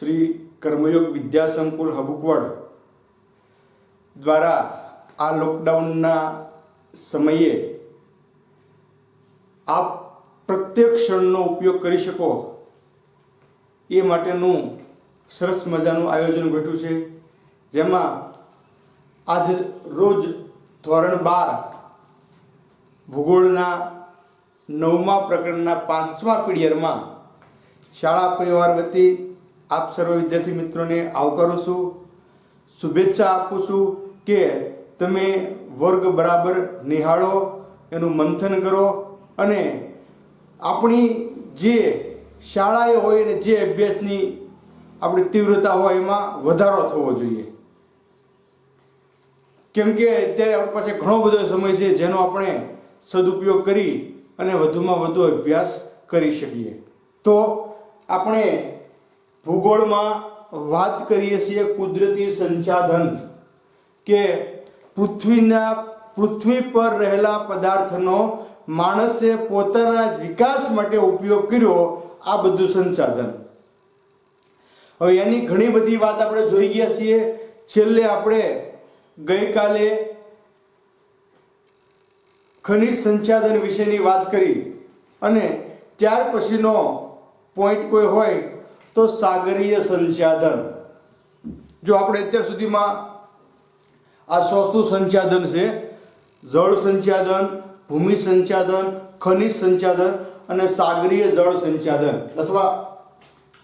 श्री कर्मयोग विद्या संकुल हबुकवड द्वारा आ लॉकडाउन समये आप प्रत्येक क्षणનો उपयोग કરી શકો એ માટેનું સરસ મજાનું આયોજન ગોઠવ્યું છે, જેમાં આજ રોજ ધોરણ 12 ભૂગોળના 9મા પ્રકરણના 5મા પીરિયડમાં શાળા પરિવાર વતી આપ સર્વ વિદ્યાર્થી મિત્રોને આવકારું છું, શુભેચ્છા આપું છું કે તમે વર્ગ બરાબર નિહાળો, એનું મંથન કરો અને આપણી જે શાળાએ હોય ને જે અભ્યાસની આપણી તીવ્રતા હોય એમાં વધારો થવો જોઈએ, કેમ કે અત્યારે આપણી પાસે ઘણો બધો સમય છે જેનો આપણે સદુપયોગ કરી અને વધુમાં વધુ અભ્યાસ કરી શકીએ. તો આપણે ભૂગોળમાં વાત કરીએ છીએ કુદરતી સંસાધન, કે પૃથ્વી પર રહેલા પદાર્થનો માણસે પોતાના જ વિકાસ માટે ઉપયોગ કર્યો, આ બધું સંસાધન. હવે એની ઘણી બધી વાત આપણે જોઈ ગયા છીએ. છેલ્લે આપણે ગઈકાલે ખનિજ સંસાધન વિશેની વાત કરી અને ત્યાર પછીનો પોઈન્ટ કોઈ હોય તો સાગરીય સંસાધન. જો આપણે અત્યાર સુધીમાં આ 100 સંસાધન છે: જળ સંસાધન, ભૂમિ સંસાધન, ખનિજ સંસાધન અને સાગરીય જળ સંસાધન અથવા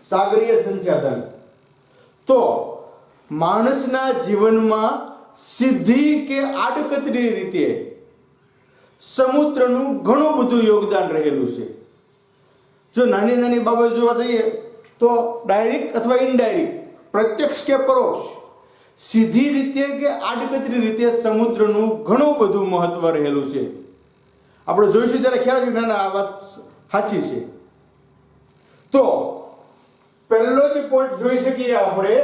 સાગરીય સંસાધન. તો માણસના જીવનમાં સીધી કે આડકતરી રીતે સમુદ્રનું ઘણું બધું યોગદાન રહેલું છે. જો નાની નાની બાબત જોવા જઈએ તો ડાયરેક્ટ અથવા ઇનડાયરેક્ટ, પ્રત્યક્ષ કે પરોક્ષ, સીધી રીતે કે આડકતરી રીતે સમુદ્રનું ઘણું બધું મહત્વ રહેલું છે. આપણે જોઈશું ત્યારે ખ્યાલ છે કે આ વાત સાચી છે. તો પહેલો જ પોઈન્ટ જોઈ શકીએ આપણે,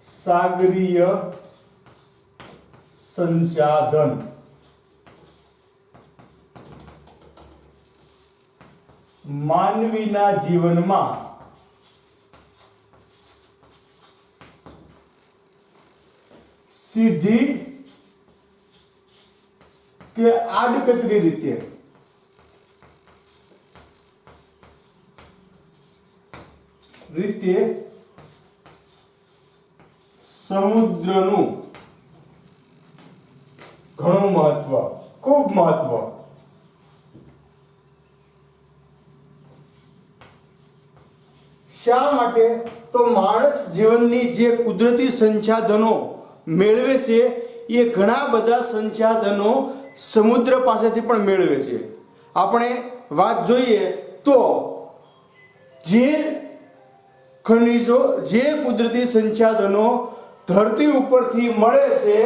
સાગરીય સંસાધન. માનવીના જીવનમાં સીધી કે આડકતરી રીતે સમુદ્રનું ઘણું મહત્વ, ખૂબ મહત્વ. શા માટે? તો માણસ જીવનની જે કુદરતી સંસાધનો મેળવે છે એ ઘણા બધા સંસાધનો સમુદ્ર પાસેથી પણ મેળવે છે. આપણે વાત જોઈએ તો જે ખનિજો, જે કુદરતી સંસાધનો ધરતી ઉપરથી મળે છે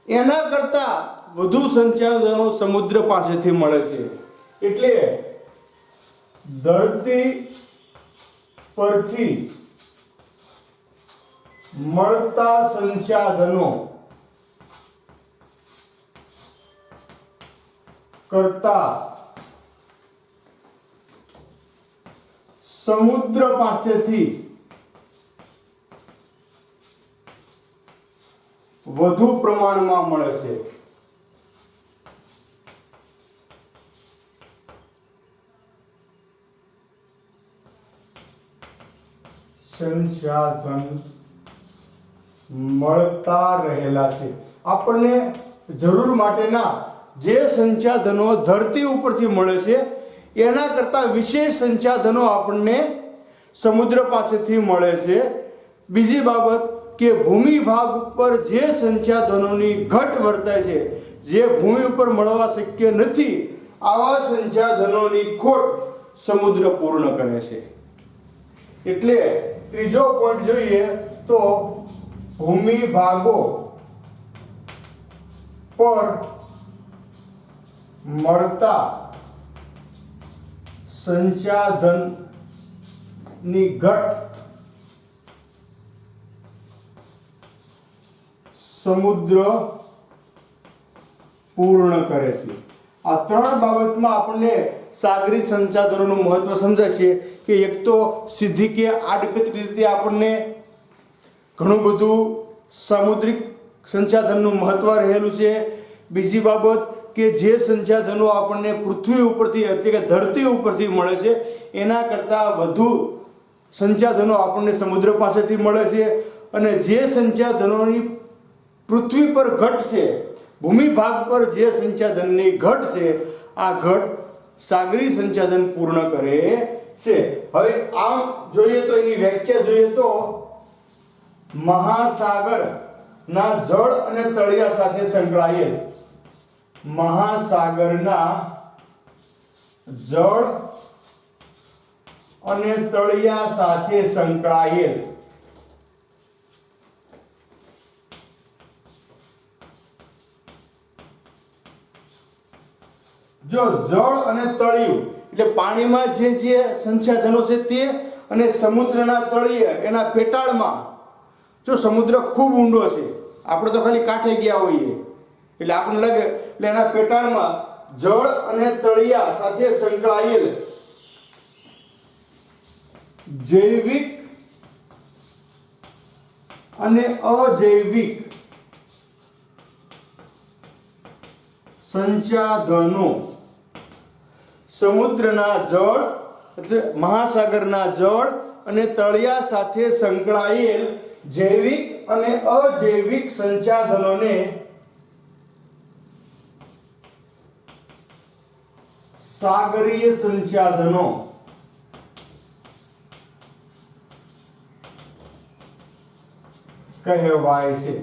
એના કરતા વધુ સંસાધનો સમુદ્ર પાસેથી મળે છે. એટલે ધરતી પરથી મળતા સંસાધનો કરતા સમુદ્ર પાસેથી વધુ પ્રમાણમાં મળે છે. સંસાધન મળતા રહેલા છે. આપણને જરૂર માટેના જે સંસાધનો ધરતી ઉપરથી મળે છે એના કરતા વિશેષ સંસાધનો આપણને સમુદ્ર પાસેથી મળે છે. બીજી બાબત કે ભૂમિ ભાગ ઉપર જે સંસાધનોની ઘટ વર્તાય છે, જે ભૂમિ ઉપર મળવા શક્ય નથી, આવા સંસાધનોની ખોટ સમુદ્ર પૂર્ણ કરે છે. એટલે ત્રીજો પોઈન્ટ જોઈએ તો ભૂમિ ભાગો પર મળતા સંસાધનની ઘટ સમુદ્ર પૂર્ણ કરે છે. આ ત્રણ બાબતમાં આપણને સાગરી સંસાધનોનું મહત્વ સમજાય છે કે એક તો સીધી કે આડકતરી રીતે આપણને ઘણું બધું સામુદ્રિક સંસાધનનું મહત્વ રહેલું છે. બીજી બાબત કે જે સંસાધનો આપણને પૃથ્વી ઉપરથી એટલે કે ધરતી ઉપરથી મળે છે એના કરતાં વધુ સંસાધનો આપણને સમુદ્ર પાસેથી મળે છે. અને જે સંસાધનોની પૃથ્વી પર ઘટ છે, ભૂમિ ભાગ પર જે સંસાધનની ઘટ છે, આ ઘટ સાગરી સંસાધન પૂર્ણ કરે છે. હવે આમ જોઈએ તો એની વ્યાખ્યા જોઈએ તો મહાસાગરના જળ અને તળિયા સાથે સંકળાયેલ, મહાસાગરના જળ અને તળિયા સાથે સંકળાયેલ. જો જળ અને તળિયું એટલે પાણીમાં જે સંસાધનો છે તે અને સમુદ્રના તળિયે એના પેટાળમાં, જો સમુદ્ર ખૂબ ઊંડો છે, આપણે તો ખાલી કાંઠે ગયા હોઈએ એટલે આપણને લાગે, એટલે એના પેટાળમાં જળ અને તળિયા સાથે સંકળાયેલ જૈવિક અને અજૈવિક સંસાધનો, સમુદ્રના જળ એટલે મહાસાગરના જળ અને તળિયા સાથે સંકળાયેલ જૈવિક અને અજૈવિક સંસાધનોને સાગરીય સંસાધનો કહેવાય છે.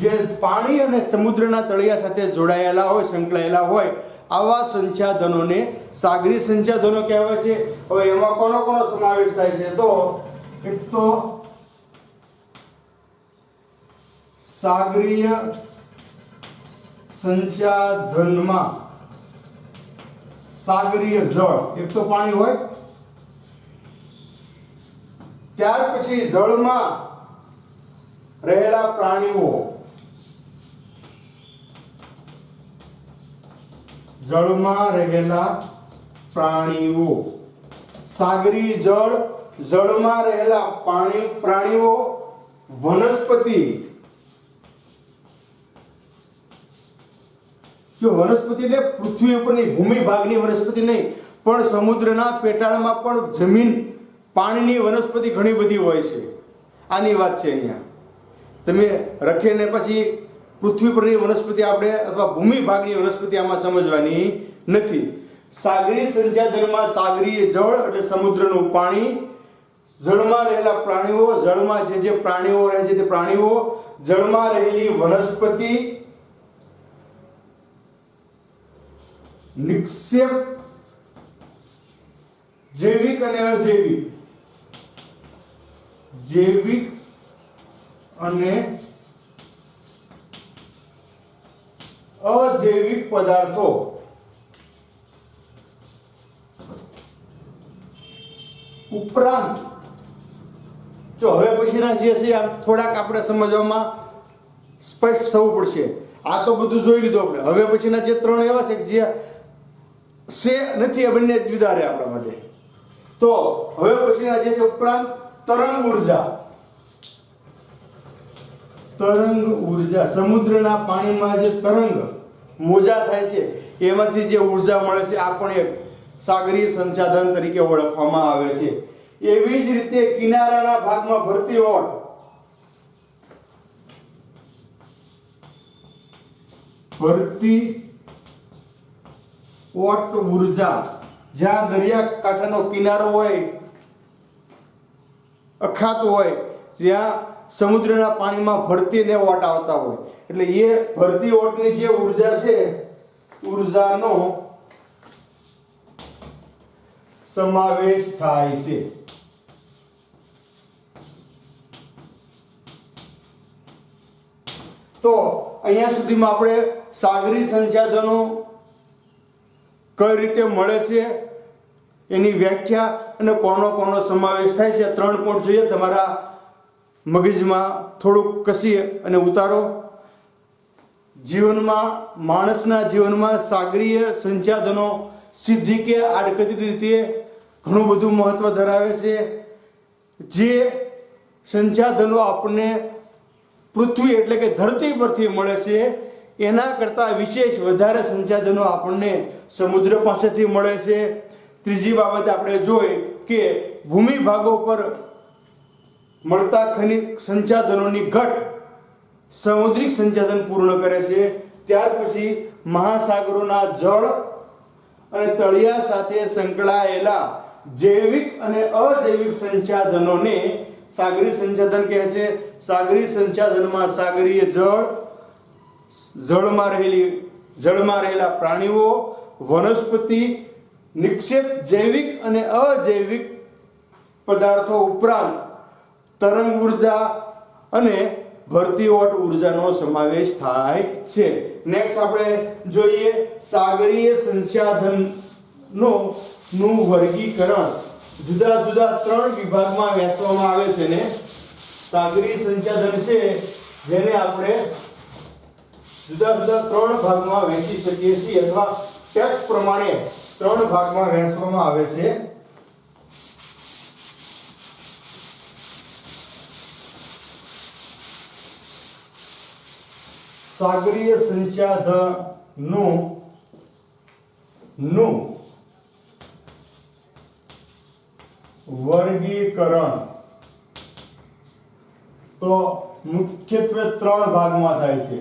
જે પાણી અને સમુદ્રના તળિયા સાથે જોડાયેલા હોય, સંકળાયેલા હોય, આવા સંસાધનોને સાગરી સંસાધનો કહેવાય છે. હવે એમાં કોનો સમાવેશ થાય છે? તો એક તો સાગરીય સંસાધનમાં સાગરીય જળ, એક તો પાણી હોય, ત્યાર પછી જળમાં રહેલા પ્રાણીઓ, જળમાં રહેલા પ્રાણીઓ, સાગરી જળ, જળમાં રહેલા પ્રાણીઓ, વનસ્પતિ. જો વનસ્પતિ એટલે પૃથ્વી ઉપરની ભૂમિ ભાગની વનસ્પતિ નહીં, પણ સમુદ્રના પેટાળમાં પણ જમીન પાણીની વનસ્પતિ ઘણી બધી હોય છે. આની વાત છે અહીંયા. તમે રખે ને પછી પૃથ્વી પરની વનસ્પતિ આપણે અથવા ભૂમિ ભાગની વનસ્પતિ આમાં સમજવાની નથી. સાગરી સંસાધનમાં સાગરીય જળ એટલે સમુદ્રનું પાણી, જળમાં રહેલા પ્રાણીઓ, જળમાં જે પ્રાણીઓ રહે છે તે પ્રાણીઓ, જળમાં રહેલી વનસ્પતિ, નિક્ષેપ, જૈવિક અને અજૈવિક, જૈવિક અને અજૈવિક પદાર્થો. ઉપરાંત જો હવે પછીના જે છે આમ થોડાક આપણે સમજવામાં સ્પષ્ટ થવું પડશે. આ તો બધું જોઈ લીધું આપણે. હવે પછીના જે ત્રણ એવા છે જે નથી, એ બંને જુદા રહે આપણા માટે. તો હવે પછીના જે છે ઉપરાંત તરંગ ઉર્જા, તરંગ ઉર્જા, સમુદ્રના પાણીમાં જે તરંગ મોજા થાય છે એમાંથી જે ઉર્જા મળે છે આ પણ એક સાગરીય સંસાધન તરીકે ઓળખવામાં આવે છે. એવી જ રીતે કિનારાના ભાગમાં ભરતી ઓટ, ભરતી ઓટ ઉર્જા, જ્યાં દરિયાકાંઠાનો કિનારો હોય, અખાતો હોય, ત્યાં સમુદ્રના પાણીમાં ભરતી ને ઓટ આવતા હોય, એટલે એ ભરતી ઓટની જે ઉર્જા છે, ઉર્જાનો સમાવેશ થાય છે. તો અહીંયા સુધીમાં આપણે સાગરી સંસાધનો કઈ રીતે મળે છે એની વ્યાખ્યા અને કોનો સમાવેશ થાય છે 3 પોઈન્ટ જોઈએ. તમારા મગજમાં થોડુંક કસી અને ઉતારો. જીવનમાં માણસના જીવનમાં સાગરીય સંસાધનો સીધી કે આડકતરી રીતે ઘણું બધું મહત્વ ધરાવે છે. જે સંસાધનો આપણને પૃથ્વી એટલે કે ધરતી પરથી મળે છે એના કરતાં વિશેષ વધારે સંસાધનો આપણને સમુદ્ર પાસેથી મળે છે. ત્રીજી બાબત આપણે જોઈ કે ભૂમિ ભાગો પર મળતા ખનિજ સંસાધનોની ઘટ સામુદ્રિક સંસાધન પૂર્ણ કરે છે. ત્યાર પછી મહાસાગરોના જળ અને તળિયા સાથે સંકળાયેલા જૈવિક અને અજૈવિક સંસાધનોને સાગરી સંસાધન કહે છે. સાગરી સંસાધનમાં સાગરીય જળમાં રહેલા પ્રાણીઓ, વનસ્પતિ, નિક્ષેપ, જૈવિક અને અજૈવિક પદાર્થો ઉપરાંત તરંગ ઉર્જા અને ભરતી ઓટ ઉર્જાનો સમાવેશ થાય છે. નેક્સ્ટ આપણે જોઈએ સાગરીય સંસાધનોનું વર્ગીકરણ. જુદા જુદા 3 વિભાગમાં વહેંચવામાં આવે છે ને સાગરીય સંસાધન છે જેને આપણે જુદા જુદા 3 ભાગમાં વહેંચી શકીએ છીએ અથવા ટેક્સ્ટ પ્રમાણે 3 ભાગમાં વહેંચવામાં આવે છે. સાગરીય સંસાધનોનું વર્ગીકરણ તો મુખ્યત્વે 3 ભાગમાં થાય છે.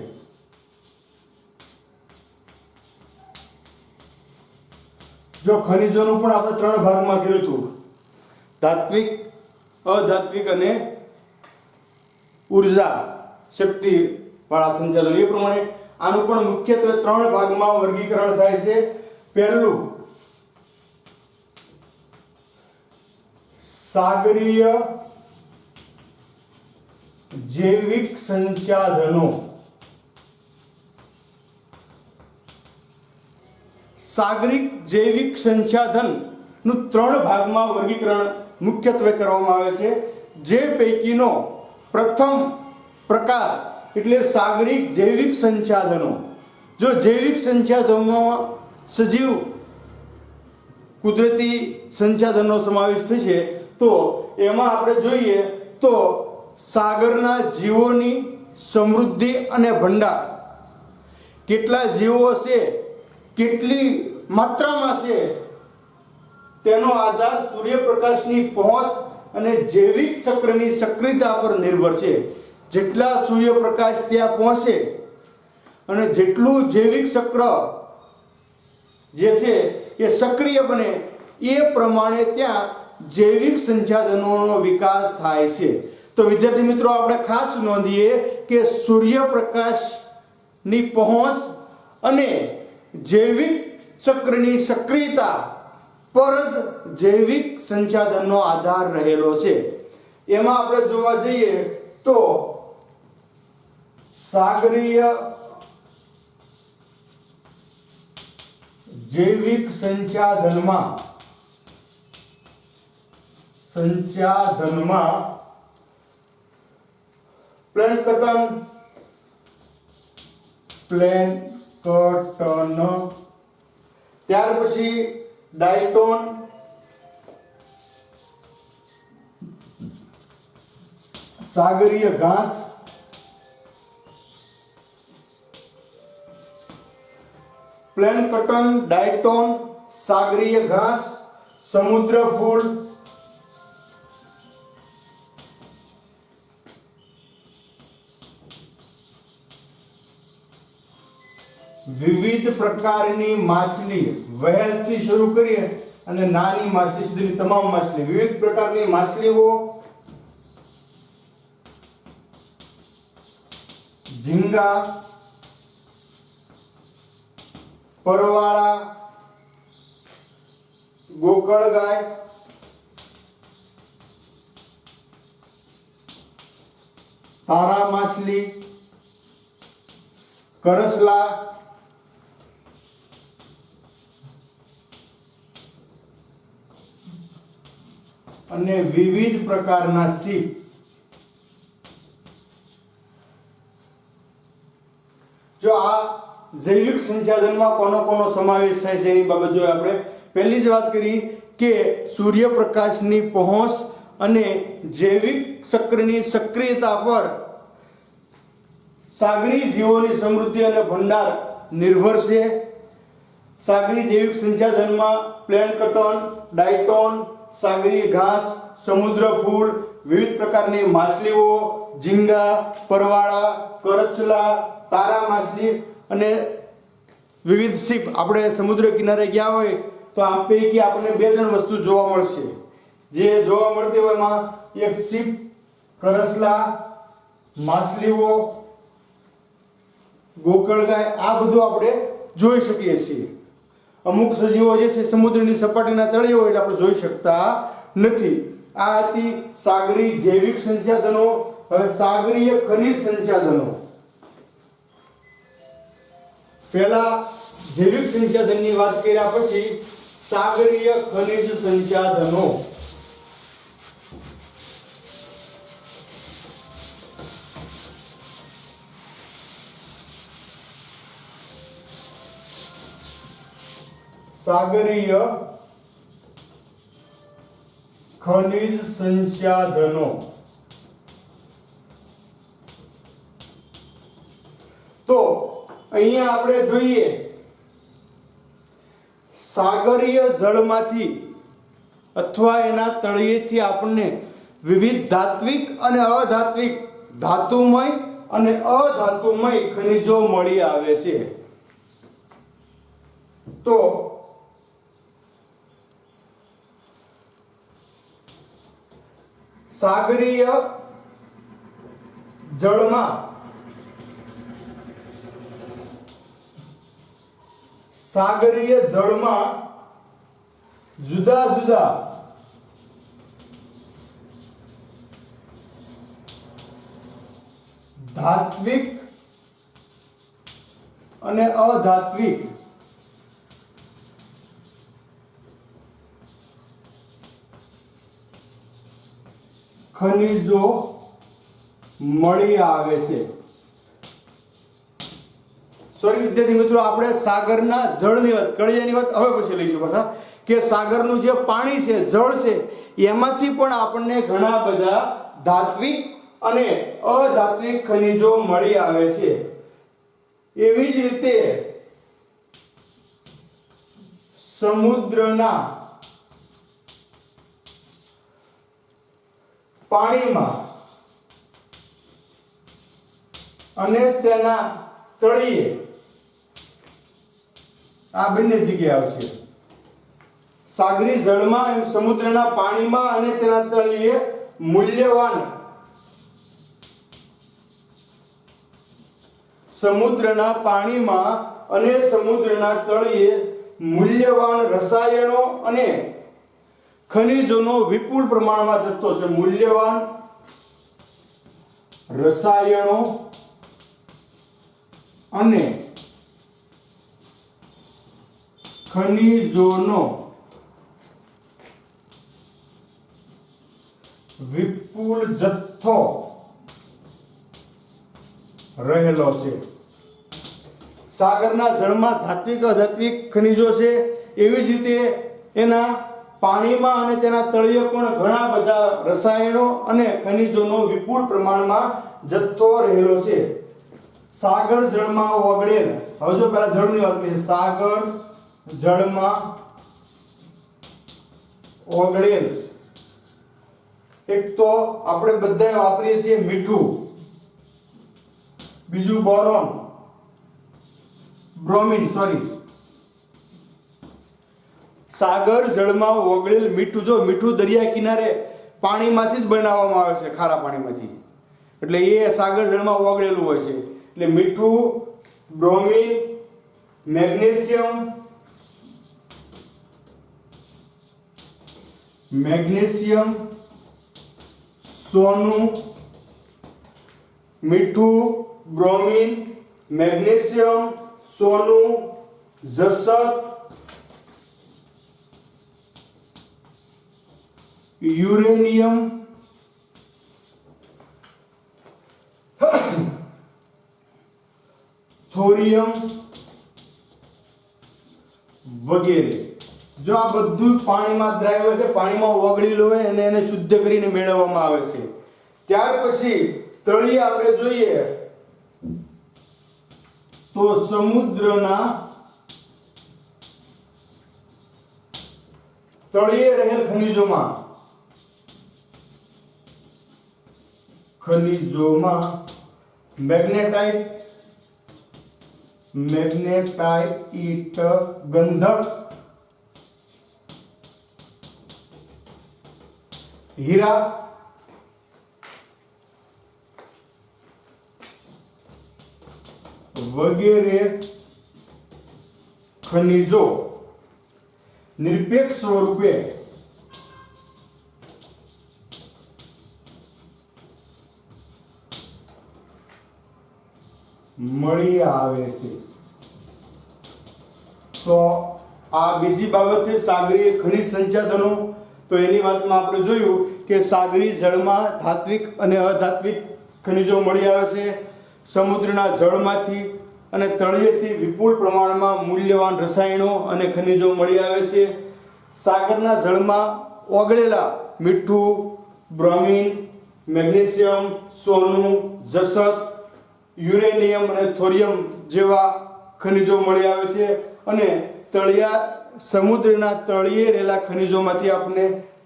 જો ખનિજોનું પણ આપણે 3 ભાગમાં કર્યું હતું, ધાત્વિક, અધાત્વિક અને ઉર્જા શક્તિ વાળા સંચાલન. એ પ્રમાણે આનું પણ મુખ્યત્વે 3 ભાગમાં વર્ગીકરણ થાય છે. પહેલું સાગરીય જૈવિક સંસાધનો. સાગરિક જૈવિક સંસાધનનું 3 ભાગમાં વર્ગીકરણ મુખ્યત્વે કરવામાં આવે છે. જે પૈકીનો પ્રથમ પ્રકાર એટલે સાગરિક જૈવિક સંસાધનો. જો જૈવિક સંસાધનોમાં સજીવ કુદરતી સંસાધનનો સમાવેશ થશે તો એમાં આપણે જોઈએ તો સાગરના જીવોની સમૃદ્ધિ અને ભંડાર, કેટલા જીવો છે, કેટલી માત્રામાં છે તેનો આધાર સૂર્યપ્રકાશની પહોંચ અને જૈવિક ચક્રની સક્રિયતા પર નિર્ભર છે. જેટલા સૂર્યપ્રકાશ ત્યાં પહોંચે અને જેટલું જૈવિક ચક્ર જે છે એ સક્રિય બને એ પ્રમાણે ત્યાં જૈવિક સંસાધનોનો વિકાસ થાય છે. તો વિદ્યાર્થી મિત્રો આપણે ખાસ નોંધીએ કે સૂર્યપ્રકાશની પહોંચ અને જૈવિક ચક્રની સક્રિયતા પર જ જૈવિક સંસાધનનો આધાર રહેલો છે. એમાં આપણે જોવા જઈએ તો સાગરીય જૈવિક સંસાધનમાં પ્લેન્કટન, ત્યાર પછી ડાયટોન, સાગરીય ઘાસ, પ્લેન્કટન, ડાયટોન, સાગરીય ઘાસ, સમુદ્ર ફૂલ, વિવિધ પ્રકારની માછલી, વહેલથી શરૂ કરીએ અને નાની માછલી સુધીની તમામ માછલી, વિવિધ પ્રકારની માછલીઓ, ઝીંગા, પરવાળા, ગોકળગાય, તારા માછલી, કરસલા, અને વિવિધ પ્રકારના સીપ. જો આ જૈવિક સંસાધનમાં કોનો કોનો સમાવેશ થાય છે એની બાબત જોઈએ આપણે. પહેલી જ વાત કરી કે સૂર્યપ્રકાશની પહોંચ અને જૈવિક ચક્રની સક્રિયતા પર સાગરી જીવોની સમૃદ્ધિ અને ભંડાર નિર્ભર છે. સાગરી જૈવિક સંસાધનમાં પ્લેન્કટન, ડાયટોન, સાગરી ઘાસ, સમુદ્ર ફૂલ, વિવિધ પ્રકારની માછલીઓ, ઝીંગા, પરવાળા, કરચલા, તારા માછલી અને વિવિધ સીપ. આપણે સમુદ્ર કિનારે ગયા હોય તો આ પૈકી આપણને 2-3 વસ્તુ જોવા મળશે. જે જોવા મળતી હોય એમાં એક સીપ, કરચલા, માછલીઓ, ગોકળગાય, આ બધું આપણે જોઈ શકીએ છીએ. અમુક સજીવો જે છે સમુદ્રની સપાટીના તળિયે હોય એટલે આપણે જોઈ શકતા નથી. આ હતી સાગરી જૈવિક સંસાધનો. હવે સાગરીય ખનિજ સંસાધનો. પહેલા જૈવિક સંસાધનની વાત કર્યા પછી સાગરીય ખનિજ સંસાધનો. સાગરીય ખનિજ સંસાધનો. તો અહીંયા આપણે જોઈએ સાગરીય જળમાંથી અથવા એના તળિયેથી આપણને વિવિધ ધાત્વિક અને અધાત્વિક, ધાતુમય અને અધાતુમય ખનિજો મળી આવે છે. તો સાગરીય જળમાં જુદા જુદા ધાત્વિક અને અધાત્વિક ખનિજો મળી આવે છે. સોરી વિદ્યાર્થી મિત્રો, આપણે સાગરના જળની વાત, કળિયાની વાત હવે પછી લઈશું પાછા. કે સાગરનું જે પાણી છે, જળ છે, એમાંથી પણ આપણને ઘણા બધા ધાત્વિક અને અધાત્વિક ખનિજો મળી આવે છે. એવી જ રીતે સમુદ્રના પાણીમાં અને તેના તળિયે, આ બંને જગ્યાએ આવશે. સાગરી જળમાં, સમુદ્રના પાણીમાં અને તેના તળિયે મૂલ્યવાન, સમુદ્રના પાણીમાં અને સમુદ્રના તળિયે મૂલ્યવાન રસાયણો અને ખનિજોનો વિપુલ પ્રમાણમાં જથ્થો છે. મૂલ્યવાન રસાયણો અને ખનિજોનો વિપુલ જથ્થો રહેલો છે. સાગરના જળમાં ધાત્વિક અધાત્વિક ખનિજો છે. એવી જ રીતે એના પાણીમાં અને તેના તળિયે પણ ઘણા બધા રસાયણો અને ખનિજોનો વિપુલ પ્રમાણમાં જથ્થો રહેલો છે. સાગર જળમાં ઓગળેલ, હવે જો પહેલા જળની વાત કરીએ, સાગર જળમાં ઓગળેલ, એક તો આપણે બધા વાપરીએ છીએ મીઠું, બીજું બોરોન, બ્રોમિન, સાગર જળમાં ઓગળેલ મીઠું. જો મીઠું દરિયા કિનારે પાણીમાંથી જ બનાવવામાં આવે છે, ખારા પાણીમાંથી, એટલે એ સાગર જળમાં ઓગળેલું હોય છે. એટલે મીઠું, બ્રોમિન, મેગ્નેશિયમ, સોનું, મીઠું, બ્રોમિન, મેગ્નેશિયમ, સોનું, જસત, યુરેનિયમ, થોરિયમ, વગેરે. જો આ બધું પાણીમાં દ્રાવ્ય હોય છે, પાણીમાં ઓગળેલું હોય અને એને શુદ્ધ કરીને મેળવવામાં આવે છે. ત્યાર પછી તળિયે આપણે જોઈએ તો સમુદ્રના તળિયે રહેલ ખનિજોમાં મેગ્નેટાઇટ, ગંધક, હીરા, વગેરે ખનિજો નિરપેક્ષ સ્વરૂપે મળી આવે છે. તો આ બીજી બાબત છે સાગરીય ખનિજ સંસાધનો. તો એની વાતમાં આપણે જોયું કે સાગરી જળમાં ધાત્વિક અને અધાત્વિક ખનિજો મળી આવે છે. સમુદ્રના જળમાંથી અને તળિયેથી વિપુલ પ્રમાણમાં મૂલ્યવાન રસાયણો અને ખનિજો મળી આવે છે. સાગરના જળમાં ઓગળેલા મીઠું, બ્રોમિન, મેગ્નેશિયમ, સોનું, જસત, યુરેનિયમ અને થોરિયમ જેવા ખનિજો મળી આવે છે. અને સમુદ્રના તળિયે રહેલા ખનિજોમાંથી આપણે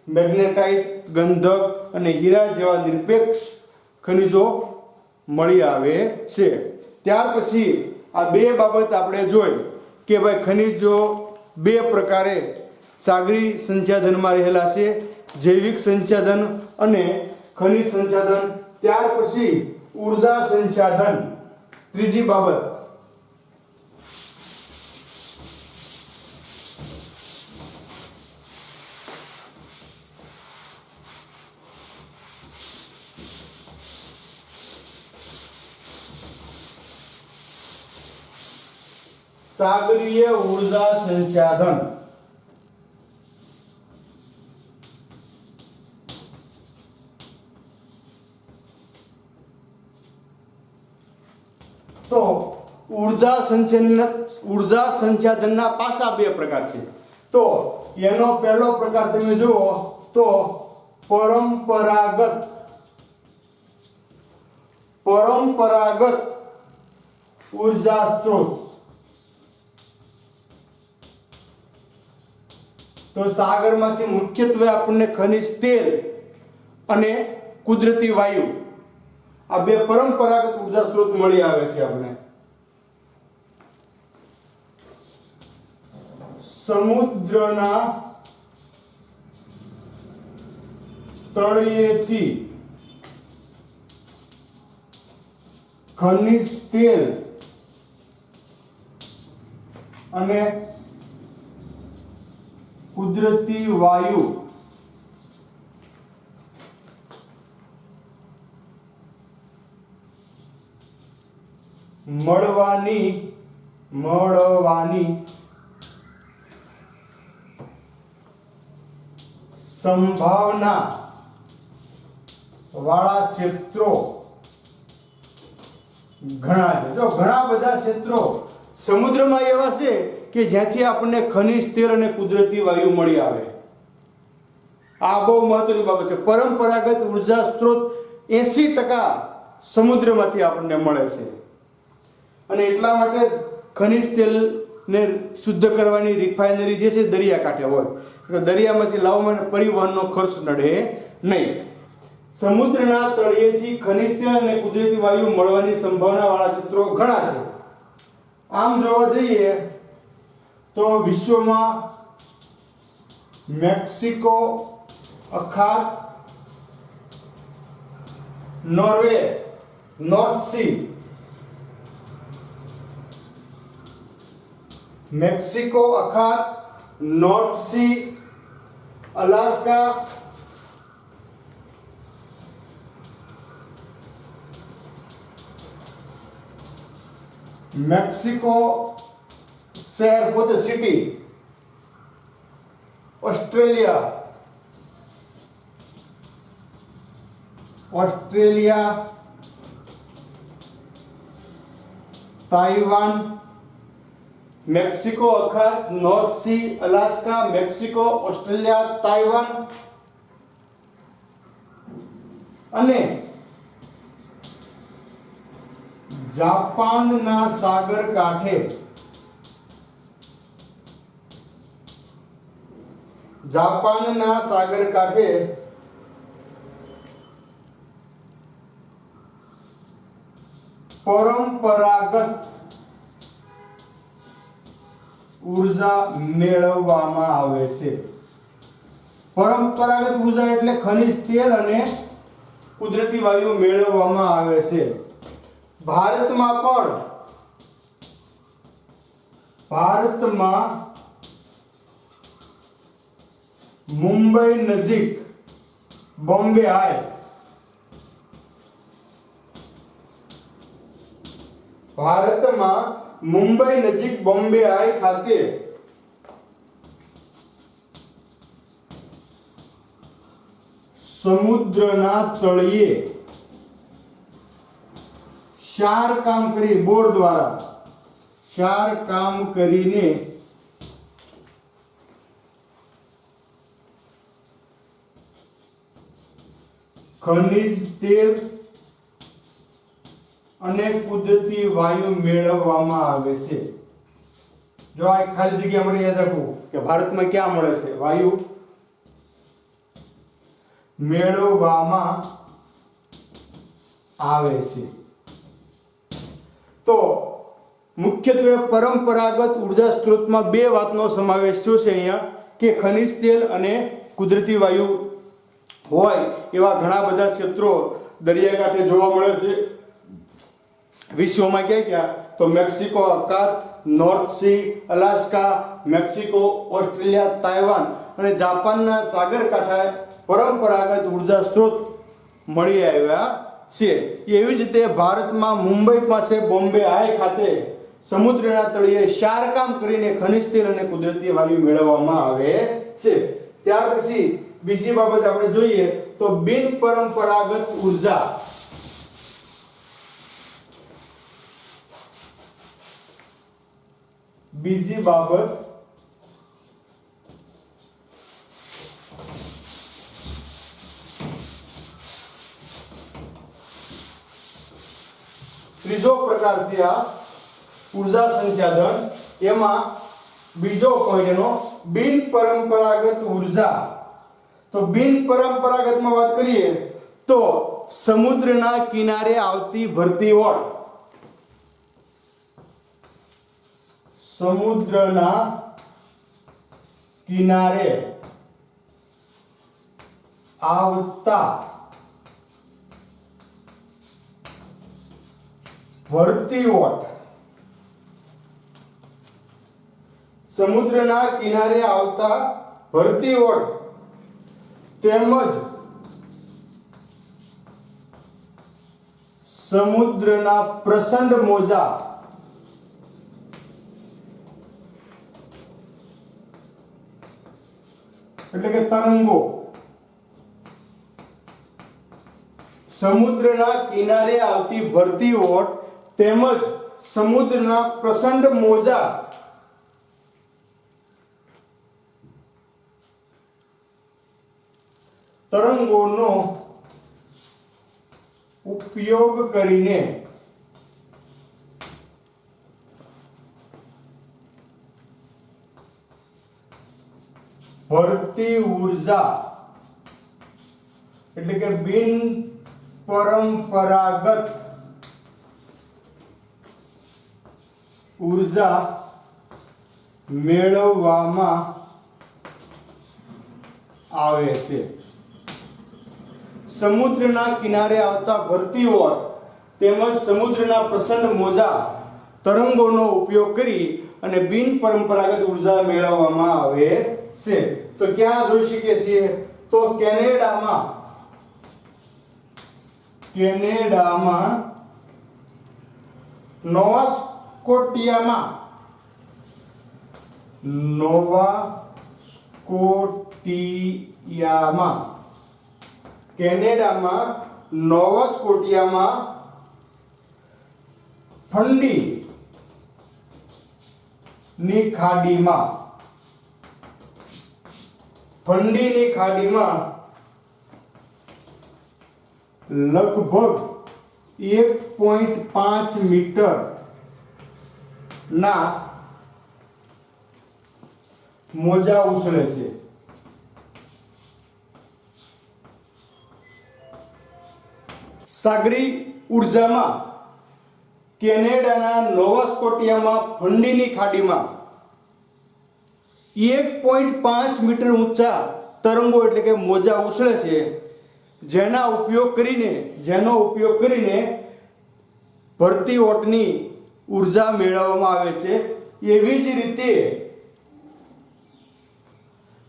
મેગ્નેટાઇટ, ગંધક અને હીરા જેવા નિરપેક્ષ ખનિજો મળી આવે છે. ત્યાર પછી આ બે બાબત આપણે જોઈ કે ભાઈ ખનિજો બે પ્રકારે સાગરી સંસાધનમાં રહેલા છે, જૈવિક સંસાધન અને ખનિજ સંસાધન. ત્યાર પછી ઉર્જા સંસાધન, ત્રીજી બાબત. સાગરીય ઉર્જા સંસાધન. તો ઉર્જા સંસાધનના પાસા બે પ્રકાર છે. તો એનો પહેલો પ્રકાર તમે જુઓ તો પરંપરાગત ઉર્જા સ્ત્રોત. તો સાગરમાંથી મુખ્યત્વે આપણને ખનિજ તેલ અને કુદરતી વાયુ આ બે પરંપરાગત ઉર્જા સ્ત્રોત મળી આવે છે. આપણે સમુદ્રના તળિયેથી ખનિજ તેલ અને કુદરતી વાયુ મળવાની સંભાવના વાળા ક્ષેત્રો ઘણા છે. જો ઘણા બધા ક્ષેત્રો સમુદ્રમાં એવા છે કે જ્યાંથી આપણને ખનિજ તેલ અને કુદરતી વાયુ મળી આવે. આ બહુ મહત્વની બાબત છે. પરંપરાગત ઉર્જા સ્ત્રોત 80% સમુદ્રમાંથી આપણને મળે છે. અને એટલા માટે ખનિજ તેલને શુદ્ધ કરવાની રિફાઇનરી જે છે દરિયાકાંઠે હોય. દરિયામાંથી લાવવામાં પરિવહનનો ખર્ચ નડે નહીં. સમુદ્રના તળિયેથી ખનિજ તેલ અને કુદરતી વાયુ મળવાની સંભાવના વાળા ક્ષેત્રો ઘણા છે. આમ જોવા જઈએ તો વિશ્વમાં મેક્સિકો અખાત, નોર્વે, નોર્થ સી, મેક્સિકો અખાત, નોર્થ સી, અલાસ્કા, મેક્સિકો શહેર પોતે સિટી, ઓસ્ટ્રેલિયા, તાઇવાન, મેક્સિકો અખાત, north sea, Alaska, Mexico, Australia, Taiwan અને જાપાનના સાગર કાંઠે પરંપરાગત ઉર્જા મેળવવામાં આવે છે. પરંપરાગત ઉર્જા એટલે ખનિજ તેલ અને કુદરતી વાયુ મેળવવામાં આવે છે. ભારતમાં મુંબઈ નજીક બોમ્બે હાઈ ખાતે સમુદ્રના તળિયે ક્ષાર કામ કરી બોર દ્વારા ક્ષાર કામ કરીને ખનિજ તેલ અને કુદરતી વાયુ મેળવવામાં આવે છે. જો આ ખાલી જગ્યા મને યાદ રાખવું કે ભારતમાં ક્યાં મળે છે વાયુ મેળવવામાં આવે છે. તો મુખ્યત્વે પરંપરાગત ઉર્જા સ્ત્રોતમાં બે વાતનો સમાવેશ થયો છે અહીંયા કે ખનિજ તેલ અને કુદરતી વાયુ હોય એવા ઘણા બધા ક્ષેત્રો દરિયાકાંઠે જોવા મળે છે વિશ્વમાં. ક્યાં તો મેક્સિકો અખાત, north sea, Alaska, Mexico, Australia, Taiwan અને જાપાનના સાગર કાંઠે પરંપરાગત ઉર્જા સ્ત્રોત મળી આવ્યા છે. એવી જ રીતે ભારતમાં મુંબઈ પાસે બોમ્બે હાઈ ખાતે સમુદ્રના તળિયે ક્ષારકામ કરીને ખનિજ તેલ અને કુદરતી વાયુ મેળવવામાં આવે છે. ત્યાર પછી બીજી બાબત આપણે જોઈએ તો બિન પરંપરાગત ઉર્જા. બીજી બાબત ત્રીજો પ્રકાર છે આ ઉર્જા સંસાધન. એમાં બીજો પોઈન્ટ એનો બિન પરંપરાગત ઉર્જા. તો બિન પરંપરાગતમાં વાત કરીએ તો સમુદ્રના કિનારે આવતી ભરતી ઓળ. સમુદ્રના કિનારે આવતા ભરતી ઓટ. સમુદ્રના કિનારે આવતા ભરતી ઓટ તેમજ સમુદ્રના પ્રચંડ મોજા એટલે કે તરંગો. સમુદ્રના કિનારે આવતી ભરતી ઓટ તેમજ સમુદ્રના પ્રચંડ મોજા તરંગોનો ઉપયોગ કરીને ભરતી ઉર્જા એટલે કે બિન પરંપરાગત ઉર્જા મેળવવામાં આવે છે. સમુદ્રના કિનારે આવતા ભરતી ઓળ તેમજ સમુદ્રના પ્રચંડ મોજા તરંગોનો ઉપયોગ કરી અને બિન પરંપરાગત ઉર્જા મેળવવામાં આવે છે. તો ક્યાં જોઈ શકીએ છીએ તો કેનેડામાં નોવા સ્કોટિયામાં ઠંડી ની ખાડીમાં ફંડીની ખાડીમાં લગભગ 1.5 મીટર ના મોજા ઉછળે છે. સાગરી ઉર્જામાં કેનેડાના નોવા સ્કોટિયામાં ફંડીની ખાડીમાં 1.5 મીટર ઊંચા તરંગો એટલે કે મોજા ઉછળે છે, જેનો ઉપયોગ કરીને ભરતી ઓટની ઉર્જા મેળવવામાં આવે છે. એવી જ રીતે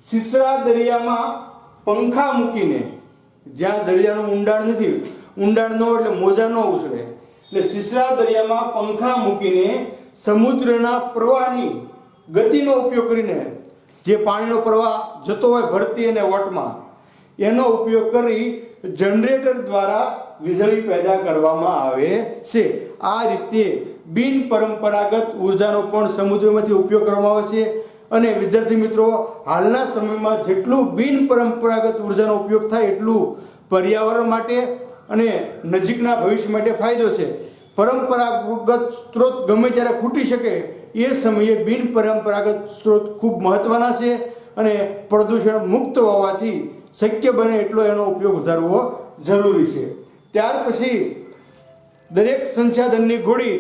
સિસરા દરિયામાં પંખા મૂકીને, જ્યાં દરિયાનું ઊંડાણ નથી, ઊંડાણ ન એટલે મોજા ન ઉછળે, એટલે સિસરા દરિયામાં પંખા મૂકીને સમુદ્રના પ્રવાહની ગતિનો ઉપયોગ કરીને, જે પાણીનો પ્રવાહ જતો હોય ભરતી અને વટમાં, એનો ઉપયોગ કરી જનરેટર દ્વારા વીજળી પેદા કરવામાં આવે છે. આ રીતે બિન પરંપરાગત ઉર્જાનો પણ સમુદ્રમાંથી ઉપયોગ કરવામાં આવે છે. અને વિદ્યાર્થી મિત્રો, હાલના સમયમાં જેટલું બિન પરંપરાગત ઉર્જાનો ઉપયોગ થાય એટલું પર્યાવરણ માટે અને નજીકના ભવિષ્ય માટે ફાયદો છે. પરંપરાગત સ્ત્રોત ગમે ત્યારે ખૂટી શકે, એ સમયે બિન પરંપરાગત સ્ત્રોત ખૂબ મહત્વના છે અને પ્રદૂષણ મુક્ત હોવાથી શક્ય બને એટલો એનો ઉપયોગ વધારવો જરૂરી છે. ત્યાર પછી દરેક સંસાધનની ગોળી,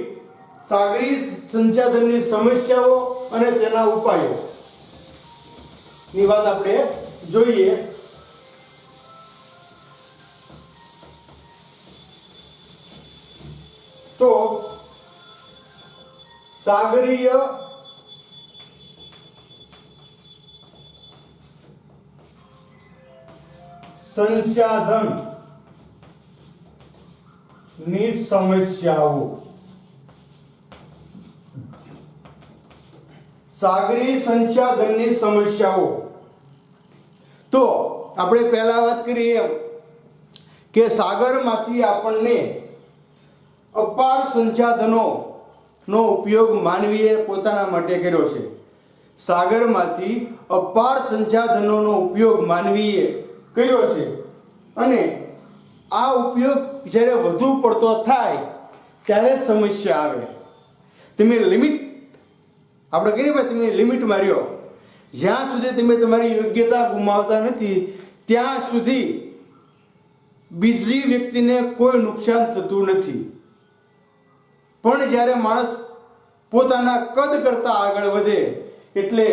સાગરી સંસાધનની સમસ્યાઓ અને તેના ઉપાયો ની વાત આપણે જોઈએ. તો સાગરીય સંસાધન ની સમસ્યાઓ. સાગરી સંસાધનની સમસ્યાઓ. તો આપણે પહેલા વાત કરીએ કે સાગરમાંથી આપણને અપાર સંસાધનો નો ઉપયોગ માનવીએ પોતાના માટે કર્યો છે. સાગરમાંથી અપાર સંસાધનોનો ઉપયોગ માનવીએ કર્યો છે અને આ ઉપયોગ જ્યારે વધુ પડતો થાય ત્યારે સમસ્યા આવે. તમે લિમિટ, આપણે કહીએ ભાઈ તમે લિમિટ માર્યો, જ્યાં સુધી તમે તમારી યોગ્યતા ગુમાવતા નથી ત્યાં સુધી બીજી વ્યક્તિને કોઈ નુકસાન થતું નથી. પણ જ્યારે માણસ પોતાના કદ કરતાં આગળ વધે એટલે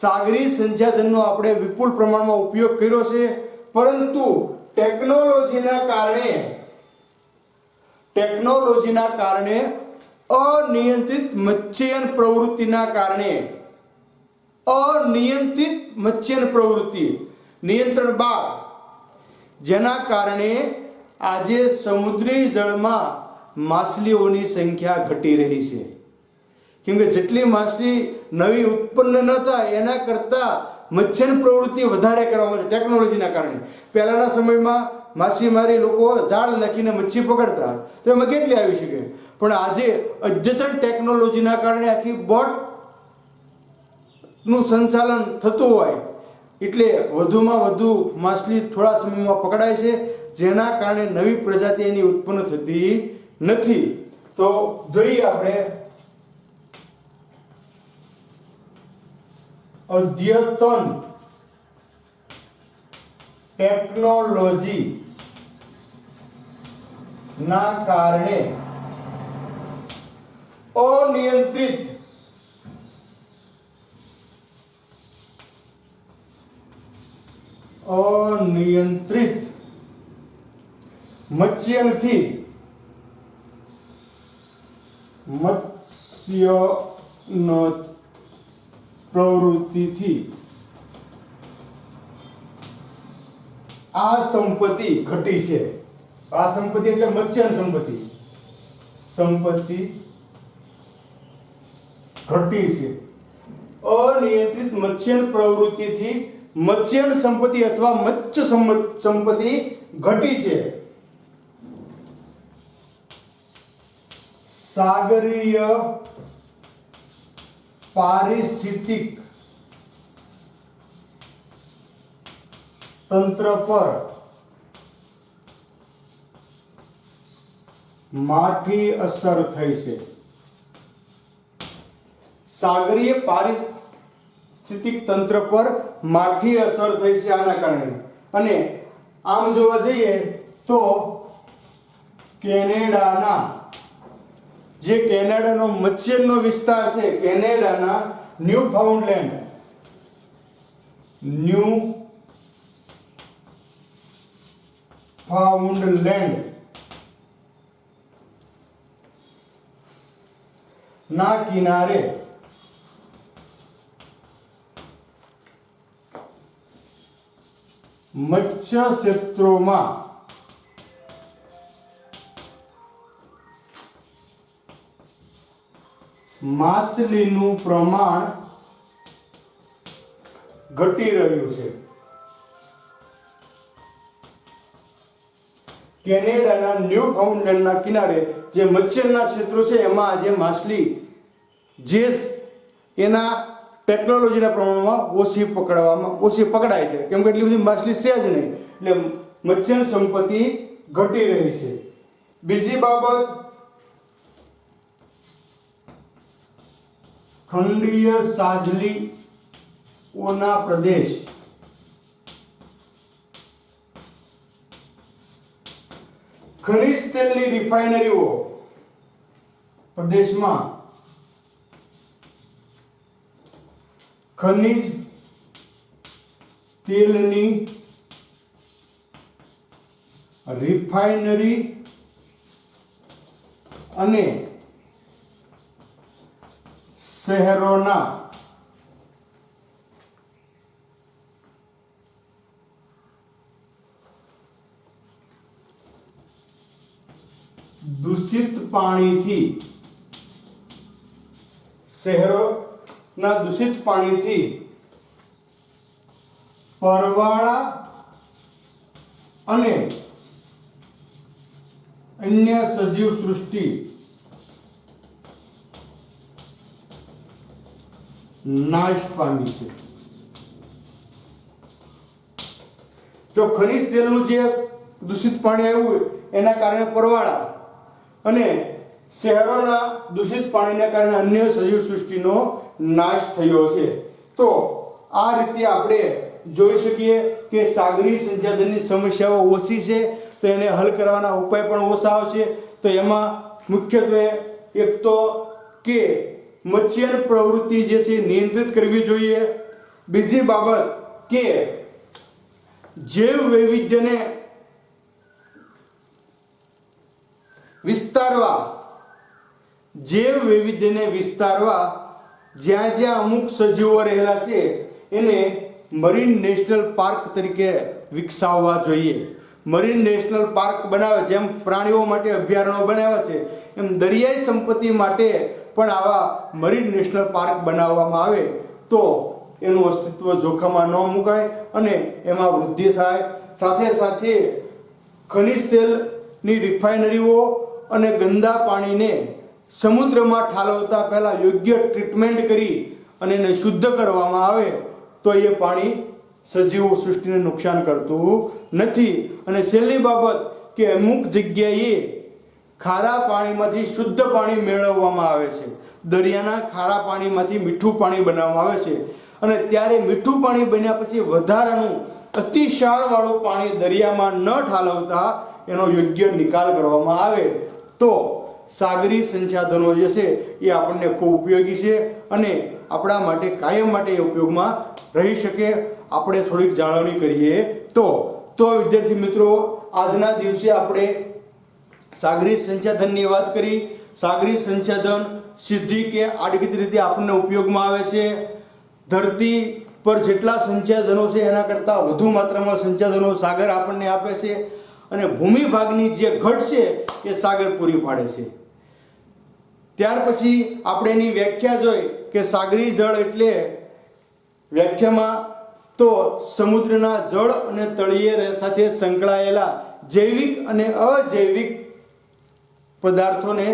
સાગરી સંસાધનનો આપણે વિપુલ પ્રમાણમાં ઉપયોગ કર્યો છે. પરંતુ ટેકનોલોજીના કારણે અનિયંત્રિત મત્સ્યન પ્રવૃત્તિ નિયંત્રણ બાદ, જેના કારણે આજે સમુદ્રી જળમાં માછલીઓની સંખ્યા ઘટી રહી છે. કેમ કે જેટલી માછલી નવી ઉત્પન્ન ન થાય એના કરતાં મત્સ્યન પ્રવૃત્તિ વધારે કરવામાં આવે ટેકનોલોજીના કારણે. પહેલાંના સમયમાં માછીમારી લોકો જાળ નાખીને મચ્છી પકડતા, તો એમાં કેટલી આવી શકે. પણ આજે અદ્યતન ટેકનોલોજીના કારણે આખી બોટનું સંચાલન થતું હોય એટલે વધુમાં વધુ માછલી થોડા સમયમાં પકડાય છે, જેના કારણે નવી પ્રજાતિ એની ઉત્પન્ન થતી નથી. તો જોઈએ આપણે અદ્યતન ટેકનોલોજી ના કારણે અનિયંત્રિત મત્સ્યથી પ્રવૃત્તિથી આ સંપત્તિ ઘટી છે. આ સંપત્તિ એટલે મત્સ્યન સંપત્તિ ઘટી છે. અનિયંત્રિત મત્સ્યન પ્રવૃત્તિથી મત્સ્યન સંપત્તિ અથવા મત્સ્ય સંપત્તિ ઘટી છે. સાગરીય પારિસ્થિતિક તંત્ર પર માઠી અસર થઈ છે. સાગરીય પારિસ્થિતિક તંત્ર પર માઠી અસર થઈ છે આના કારણે. અને આમ જોવા જઈએ તો કેનેડાના જે કેનેડાનો મધ્યનો વિસ્તાર છે, કેનેડાના ન્યૂફાઉન્ડલેન્ડ ના કિનારે મત્સ્ય ક્ષેત્રોમાં માછલીનું પ્રમાણ ઘટી રહ્યું છે. કેનેડાના ન્યૂફાઉન્ડલેન્ડના કિનારે જે મત્સ્યના ક્ષેત્રો છે એમાં આજે માછલી જે એના ટેકનોલોજીના પ્રમાણમાં ઓછી પકડાય છે, કેમ કે એટલી બધી માછલી છે જ નહીં, એટલે મત્સ્ય સંપત્તિ ઘટી રહી છે. બીજી બાબત, ખંડીય સાજલીઓના પ્રદેશ ખનિજ તેલની રિફાઇનરીઓ પ્રદેશમાં ખનિજ તેલની રિફાઇનરી અને શહેરોના દૂષિત પાણીથી પરવાળા અને અન્ય સજીવ સૃષ્ટિ નાશ પામી છે. જો ખનિજ તેલનું જે દૂષિત પાણી આવ્યું એના કારણે પરવાળા અને શહેરોના દૂષિત પાણીના કારણે અન્ય સજીવ સૃષ્ટિનો નાશ થયો છે. તો આ રીતે આપણે જોઈ શકીએ કે સાગરી સંસાધનની સમસ્યાઓ ઓછી છે, તો એને હલ કરવાના ઉપાય પણ ઓછા આવશે. તો એમાં મુખ્યત્વે એક તો કે મત્સ્ય પ્રવૃત્તિ જે છે નિયંત્રિત કરવી જોઈએ. બીજી બાબત કે જૈવ વૈવિધ્યને વિસ્તારવા જ્યાં જ્યાં અમુક સજીવો રહેલા છે એને મરીન નેશનલ પાર્ક તરીકે વિકસાવવા જોઈએ. મરીન નેશનલ પાર્ક બનાવે, જેમ પ્રાણીઓ માટે અભયારણ્યો બનાવ્યા છે એમ દરિયાઈ સંપત્તિ માટે પણ આવા મરીન નેશનલ પાર્ક બનાવવામાં આવે તો એનું અસ્તિત્વ જોખમમાં ન મુકાય અને એમાં વૃદ્ધિ થાય. સાથે સાથે ખનિજ તેલની રિફાઇનરીઓ અને ગંદા પાણીને સમુદ્રમાં ઠાલવતા પહેલા યોગ્ય ટ્રીટમેન્ટ કરી અને એને શુદ્ધ કરવામાં આવે તો એ પાણી સજીવ સૃષ્ટિને નુકસાન કરતું નથી. અને છેલ્લી બાબત કે અમુક જગ્યાએ ખારા પાણીમાંથી શુદ્ધ પાણી મેળવવામાં આવે છે. દરિયાના ખારા પાણીમાંથી મીઠું પાણી બનાવવામાં આવે છે અને ત્યારે મીઠું પાણી બન્યા પછી વધારાનું અતિક્ષારવાળું પાણી દરિયામાં ન ઠાલવતા એનો યોગ્ય નિકાલ કરવામાં આવે તો સાગરી સંસાધનો જે છે એ આપણને ખૂબ ઉપયોગી છે અને આપણા માટે કાયમ માટે ઉપયોગમાં રહી શકે. આપણે થોડીક જાળવણી કરીએ તો વિદ્યાર્થી મિત્રો, આજના દિવસે આપણે સાગરી સંસાધનની વાત કરી. સાગરી સંસાધન સીધી કે આડકીતી રીતે આપણને ઉપયોગમાં આવે છે. ધરતી પર જેટલા સંસાધનો છે એના કરતાં વધુ માત્રામાં સંસાધનો સાગર આપણને આપે છે અને ભૂમિભાગની જે ઘટ છે એ સાગર પૂરી પાડે છે. ત્યાર પછી આપણે એની વ્યાખ્યા જોઈ કે સાગરી જળ એટલે વ્યાખ્યામાં તો સમુદ્રના જળ અને તળિયે સાથે સંકળાયેલા જૈવિક અને અજૈવિક પદાર્થોને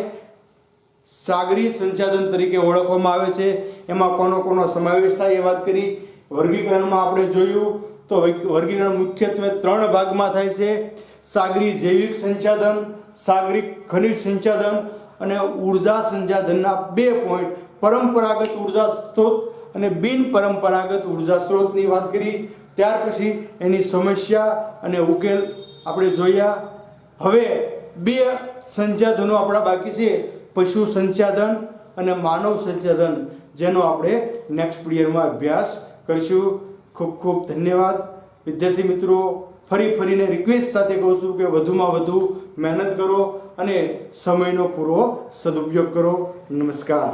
સાગરી સંસાધન તરીકે ઓળખવામાં આવે છે. એમાં કોનો કોનો સમાવેશ થાય એ વાત કરી. વર્ગીકરણમાં આપણે જોયું તો વર્ગીકરણ મુખ્યત્વે 3 ભાગમાં થાય છે: સાગરી જૈવિક સંસાધન, સાગરી ખનિજ સંસાધન અને ઉર્જા સંસાધનના 2 પોઈન્ટ, પરંપરાગત ઉર્જા સ્ત્રોત અને બિન પરંપરાગત ઉર્જા સ્ત્રોતની વાત કરી. ત્યાર પછી એની સમસ્યા અને ઉકેલ આપણે જોયા. હવે 2 સંસાધનો આપણા બાકી છે: પશુ સંસાધન અને માનવ સંસાધન, જેનો આપણે નેક્સ્ટ પીરિયડમાં અભ્યાસ કરીશું. ખૂબ ખૂબ ધન્યવાદ વિદ્યાર્થી મિત્રો. ફરીને રિક્વેસ્ટ સાથે કહું છું કે વધુમાં વધુ મહેનત કરો અને સમયનો પૂરો સદુપયોગ કરો. નમસ્કાર.